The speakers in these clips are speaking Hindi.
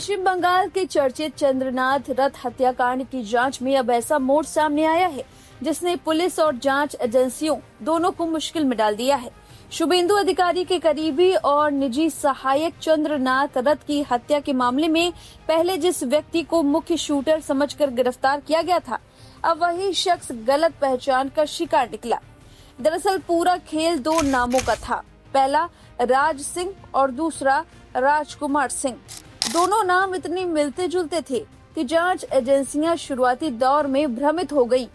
पश्चिम बंगाल के चर्चित चंद्रनाथ रथ हत्याकांड की जांच में अब ऐसा मोड़ सामने आया है जिसने पुलिस और जांच एजेंसियों दोनों को मुश्किल में डाल दिया है। शुभेंदु अधिकारी के करीबी और निजी सहायक चंद्रनाथ रथ की हत्या के मामले में पहले जिस व्यक्ति को मुख्य शूटर समझकर गिरफ्तार किया गया था, अब वही शख्स गलत पहचान का शिकार निकला। दरअसल पूरा खेल दो नामों का था, पहला राज सिंह और दूसरा राजकुमार सिंह। दोनों नाम इतने मिलते जुलते थे कि जांच एजेंसियां शुरुआती दौर में भ्रमित हो गई।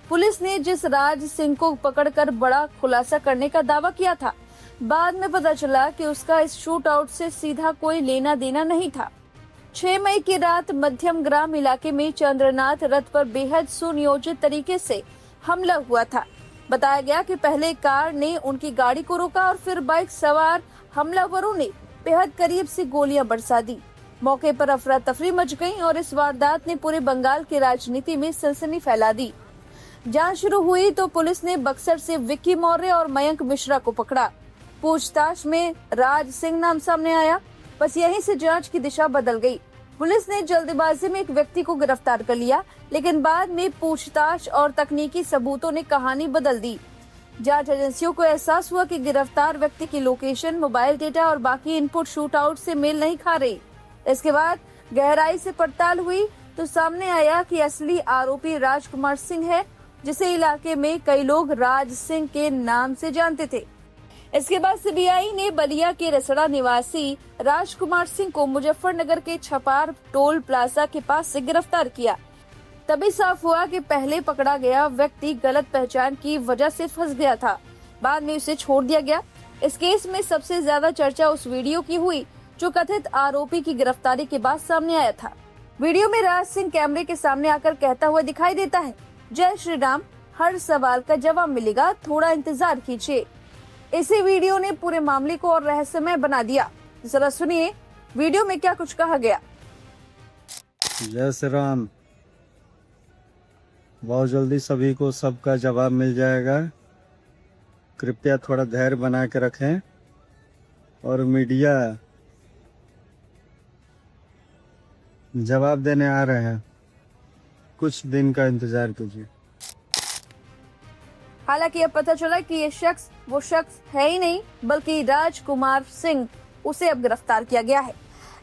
पुलिस ने जिस राज सिंह को पकड़कर बड़ा खुलासा करने का दावा किया था, बाद में पता चला कि उसका इस शूट आउट से सीधा कोई लेना देना नहीं था। 6 मई की रात मध्यम ग्राम इलाके में चंद्रनाथ रथ पर बेहद सुनियोजित तरीके से हमला हुआ था। बताया गया कि पहले कार ने उनकी गाड़ी को रोका और फिर बाइक सवार हमलावरों ने बेहद करीब से गोलियां बरसा दी। मौके पर अफरा तफरी मच गई और इस वारदात ने पूरे बंगाल की राजनीति में सनसनी फैला दी। जांच शुरू हुई तो पुलिस ने बक्सर से विक्की मौर्य और मयंक मिश्रा को पकड़ा। पूछताछ में राज सिंह नाम सामने आया। बस यहीं से जांच की दिशा बदल गई। पुलिस ने जल्दबाजी में एक व्यक्ति को गिरफ्तार कर लिया, लेकिन बाद में पूछताछ और तकनीकी सबूतों ने कहानी बदल दी। जांच एजेंसियों को एहसास हुआ कि गिरफ्तार व्यक्ति की लोकेशन, मोबाइल डेटा और बाकी इनपुट शूट आउट से मेल नहीं खा रही। इसके बाद गहराई से पड़ताल हुई तो सामने आया कि असली आरोपी राजकुमार सिंह है, जिसे इलाके में कई लोग राज सिंह के नाम से जानते थे। इसके बाद सीबीआई ने बलिया के रसड़ा निवासी राजकुमार सिंह को मुजफ्फरनगर के छपार टोल प्लाजा के पास से गिरफ्तार किया। तभी साफ हुआ कि पहले पकड़ा गया व्यक्ति गलत पहचान की वजह से फंस गया था। बाद में उसे छोड़ दिया गया। इस केस में सबसे ज्यादा चर्चा उस वीडियो की हुई जो कथित आरोपी की गिरफ्तारी के बाद सामने आया था। वीडियो में राज सिंह कैमरे के सामने आकर कहता हुआ दिखाई देता है, जय श्री राम, हर सवाल का जवाब मिलेगा, थोड़ा इंतजार कीजिए। इसी वीडियो ने पूरे मामले को और रहस्यमय बना दिया। जरा सुनिए वीडियो में क्या कुछ कहा गया। जय श्री राम। बहुत जल्दी सभी को सबका जवाब मिल जाएगा। कृपया थोड़ा धैर्य बना के रखें और मीडिया जवाब देने आ रहे हैं, कुछ दिन का इंतजार कीजिए। हालांकि अब पता चला कि ये शख्स वो शख्स है ही नहीं, बल्कि राजकुमार सिंह। उसे अब गिरफ्तार किया गया है।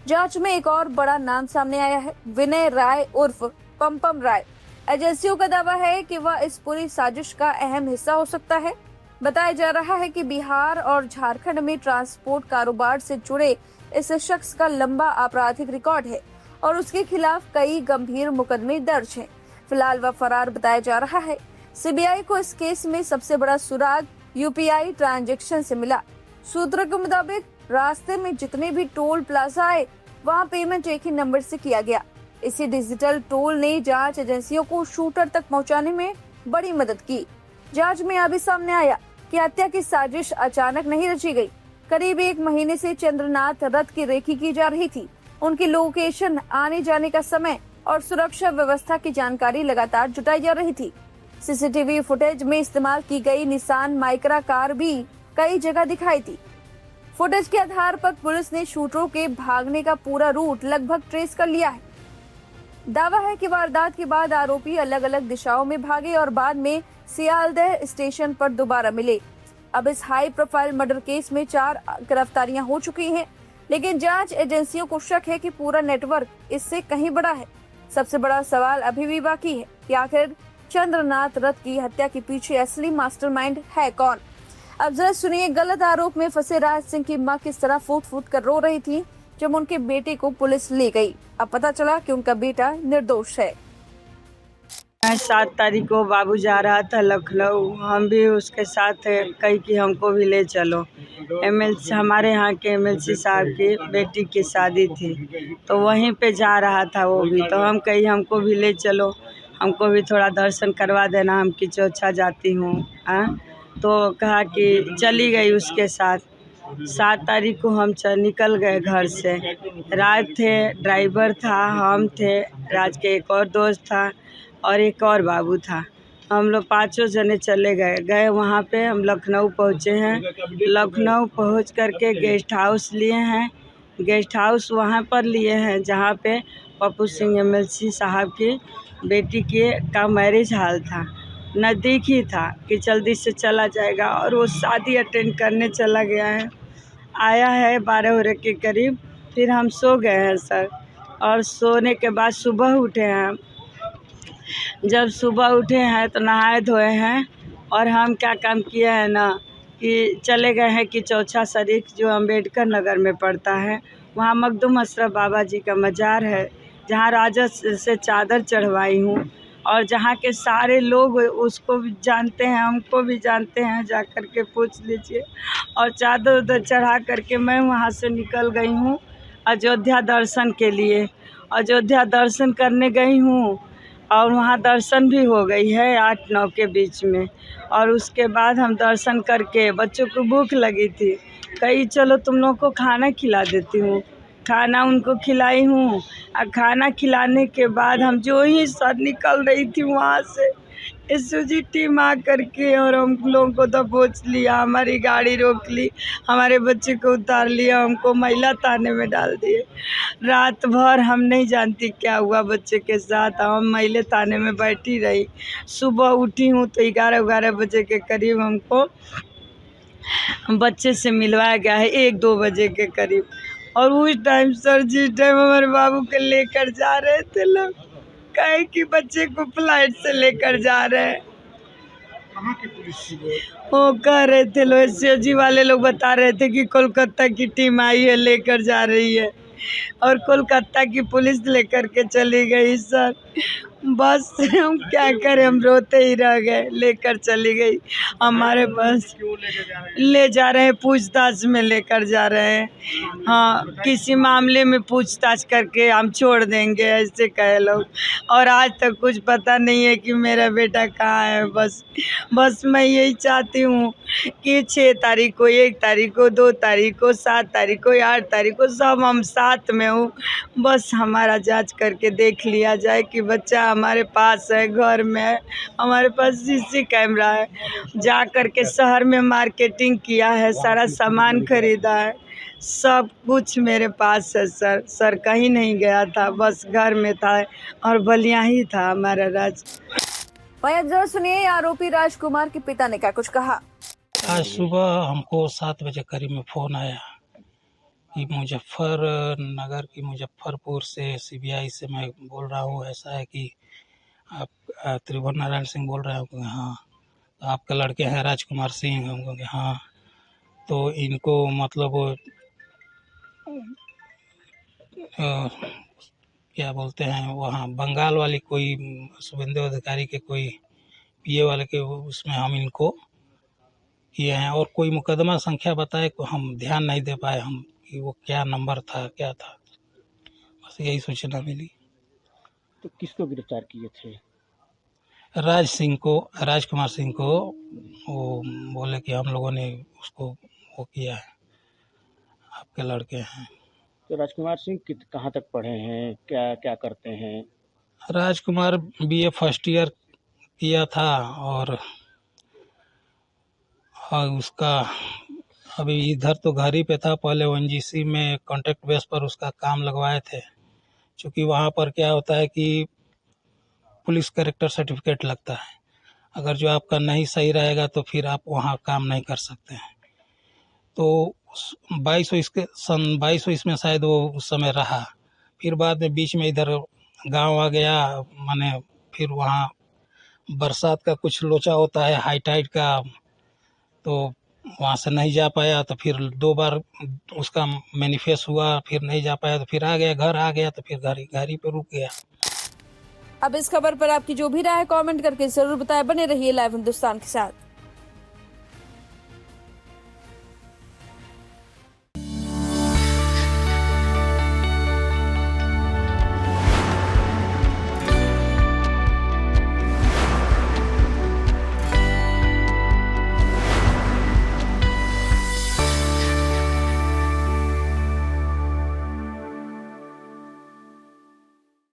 जांच में एक और बड़ा नाम सामने आया है, विनय राय उर्फ पम्पम राय। एजेंसियों का दावा है कि वह इस पूरी साजिश का अहम हिस्सा हो सकता है। बताया जा रहा है कि बिहार और झारखंड में ट्रांसपोर्ट कारोबार से जुड़े इस शख्स का लंबा आपराधिक रिकॉर्ड है और उसके खिलाफ कई गंभीर मुकदमे दर्ज हैं। फिलहाल वह फरार बताया जा रहा है। सीबीआई को इस केस में सबसे बड़ा सुराग यूपीआई ट्रांजैक्शन से मिला। सूत्रों के मुताबिक रास्ते में जितने भी टोल प्लाजा आए, वहां पेमेंट एक ही नंबर से किया गया। इसी डिजिटल टोल ने जांच एजेंसियों को शूटर तक पहुंचाने में बड़ी मदद की। जांच में अभी सामने आया कि हत्या की साजिश अचानक नहीं रची गई। करीब 1 महीने से चंद्रनाथ रथ की रेकी की जा रही थी। उनकी लोकेशन, आने जाने का समय और सुरक्षा व्यवस्था की जानकारी लगातार जुटाई जा रही थी। सीसीटीवी फुटेज में इस्तेमाल की गई निसान माइक्रा कार भी कई जगह दिखाई थी। फुटेज के आधार पर पुलिस ने शूटरों के भागने का पूरा रूट लगभग ट्रेस कर लिया है। दावा है कि वारदात के बाद आरोपी अलग अलग दिशाओं में भागे और बाद में सियालदह स्टेशन पर दोबारा मिले। अब इस हाई प्रोफाइल मर्डर केस में 4 गिरफ्तारियां हो चुकी हैं, लेकिन जांच एजेंसियों को शक है कि पूरा नेटवर्क इससे कहीं बड़ा है। सबसे बड़ा सवाल अभी भी बाकी है कि आखिर चंद्रनाथ रथ की हत्या के पीछे असली मास्टरमाइंड है कौन। अब जरा सुनिए गलत आरोप में फंसे राज सिंह की मां किस तरह फूट फूट कर रो रही थी जब उनके बेटे को पुलिस ले गई। अब पता चला कि उनका बेटा निर्दोष है। 7 तारीख को बाबू जा रहा था लखनऊ, हम भी उसके साथ कही कि हमको भी ले चलो। एमएलसी, हमारे यहाँ के एमएलसी साहब की बेटी की शादी थी, तो वहीं पे जा रहा था वो भी। तो हम कही हमको भी ले चलो, हमको भी थोड़ा दर्शन करवा देना, हम की चौथा जाती हूँ। तो कहा कि चली गई उसके साथ। 7 तारीख को हम निकल गए घर से। राज थे, ड्राइवर था, हम थे, राज के एक और दोस्त था और एक और बाबू था। हम लोग 5 जने चले गए वहाँ पे। हम लखनऊ पहुँचे हैं। लखनऊ पहुँच करके गेस्ट हाउस लिए हैं। गेस्ट हाउस वहाँ पर लिए हैं जहाँ पे पप्पू सिंह एमएलसी साहब की बेटी के का मैरिज हाल था। नज़दीक ही था कि जल्दी से चला जाएगा, और वो शादी अटेंड करने चला गया है। आया है 12 बजे के करीब, फिर हम सो गए हैं सर। और सोने के बाद सुबह उठे हैं। जब सुबह उठे हैं तो नहाए धोए हैं, और हम क्या काम किए हैं ना कि चले गए हैं कि चौथा शरीफ जो अम्बेडकर नगर में पड़ता है, वहाँ मखदूम अशरफ बाबा जी का मज़ार है, जहाँ राजा से चादर चढ़वाई हूँ, और जहाँ के सारे लोग उसको भी जानते हैं, हमको भी जानते हैं, जा कर के पूछ लीजिए। और चादर उधर चढ़ा करके मैं वहाँ से निकल गई हूँ अयोध्या दर्शन के लिए। अयोध्या दर्शन करने गई हूँ, और वहाँ दर्शन भी हो गई है 8-9 के बीच में। और उसके बाद हम दर्शन करके, बच्चों को भूख लगी थी, कही चलो तुम लोग को खाना खिला देती हूँ। खाना उनको खिलाई हूँ, और खाना खिलाने के बाद हम जो ही सर निकल रही थी वहाँ से, एसओजी टीम आ करके और हम लोगों को दबोच लिया, हमारी गाड़ी रोक ली, हमारे बच्चे को उतार लिया, हमको महिला थाने में डाल दिए। रात भर हम नहीं जानती क्या हुआ बच्चे के साथ, हम महिला थाने में बैठी रही। सुबह उठी हूँ तो 11 बजे के करीब हमको बच्चे से मिलवाया गया है, 1-2 बजे के करीब। और उस टाइम सर, जिस टाइम हमारे बाबू को लेकर जा रहे थे लोग, कहे कि बच्चे को फ्लाइट से लेकर जा रहे हैं। वो कह रहे थे लोग, एसओजी वाले लोग बता रहे थे कि कोलकाता की टीम आई है, लेकर जा रही है, और कोलकाता की पुलिस लेकर के चली गई सर। बस हम क्या करें, हम रोते ही रह गए। लेकर चली गई हमारे पास, ले जा रहे हैं पूछताछ में लेकर जा रहे हैं। हाँ, किसी मामले में पूछताछ करके हम छोड़ देंगे, ऐसे कहे लोग। और आज तक कुछ पता नहीं है कि मेरा बेटा कहाँ है। बस मैं यही चाहती हूँ कि 6 तारीख को, 1 तारीख को, 2 तारीख को, 7 तारीख को, 8 तारीख को, सब हम साथ में हूँ। बस हमारा जांच करके देख लिया जाए कि बच्चा हमारे पास है, घर में है, हमारे पास सीसी कैमरा है। जा कर के शहर में मार्केटिंग किया है, सारा सामान खरीदा है, सब कुछ मेरे पास है सर कहीं नहीं गया था, बस घर में था और बलिया ही था हमारा राज। वहीं जरा सुनिए आरोपी राजकुमार के पिता ने क्या कुछ कहा। आज सुबह हमको 7 बजे करीब में फ़ोन आया कि मुजफ्फरनगर की मुजफ्फरपुर से सीबीआई से मैं बोल रहा हूँ, ऐसा है कि आप त्रिभुवन नारायण सिंह बोल रहे हो? हाँ। तो आपके लड़के हैं राजकुमार सिंह? हम कहेंगे हाँ। तो इनको मतलब क्या बोलते हैं, वहाँ बंगाल वाली कोई शुभेंदु अधिकारी के कोई पीए वाले के उसमें हम इनको किए हैं, और कोई मुकदमा संख्या बताए तो हम ध्यान नहीं दे पाए हम कि वो क्या नंबर था, क्या था, बस यही सूचना मिली। तो किसको गिरफ्तार किए थे? राजकुमार सिंह को। वो बोले कि हम लोगों ने उसको वो किया है, आपके लड़के हैं। तो राजकुमार सिंह कहाँ तक पढ़े हैं, क्या क्या करते हैं? राजकुमार बीए फर्स्ट ईयर किया था, और उसका अभी इधर तो घर ही पे था, पहले ओएनजीसी में कॉन्ट्रैक्ट बेस पर उसका काम लगवाए थे। क्योंकि वहाँ पर क्या होता है कि पुलिस कैरेक्टर सर्टिफिकेट लगता है, अगर जो आपका नहीं सही रहेगा तो फिर आप वहाँ काम नहीं कर सकते हैं। तो 2200 में शायद वो उस समय रहा, फिर बाद में बीच में इधर गांव आ गया, माने फिर वहाँ बरसात का कुछ लोचा होता है, हाई टाइड का, तो वहाँ से नहीं जा पाया। तो फिर 2 बार उसका मैनिफेस्ट हुआ, फिर नहीं जा पाया, तो फिर आ गया, घर आ गया, तो फिर घर ही पे रुक गया। अब इस खबर पर आपकी जो भी राय है कमेंट करके जरूर बताएं। बने रहिए लाइव हिंदुस्तान के साथ।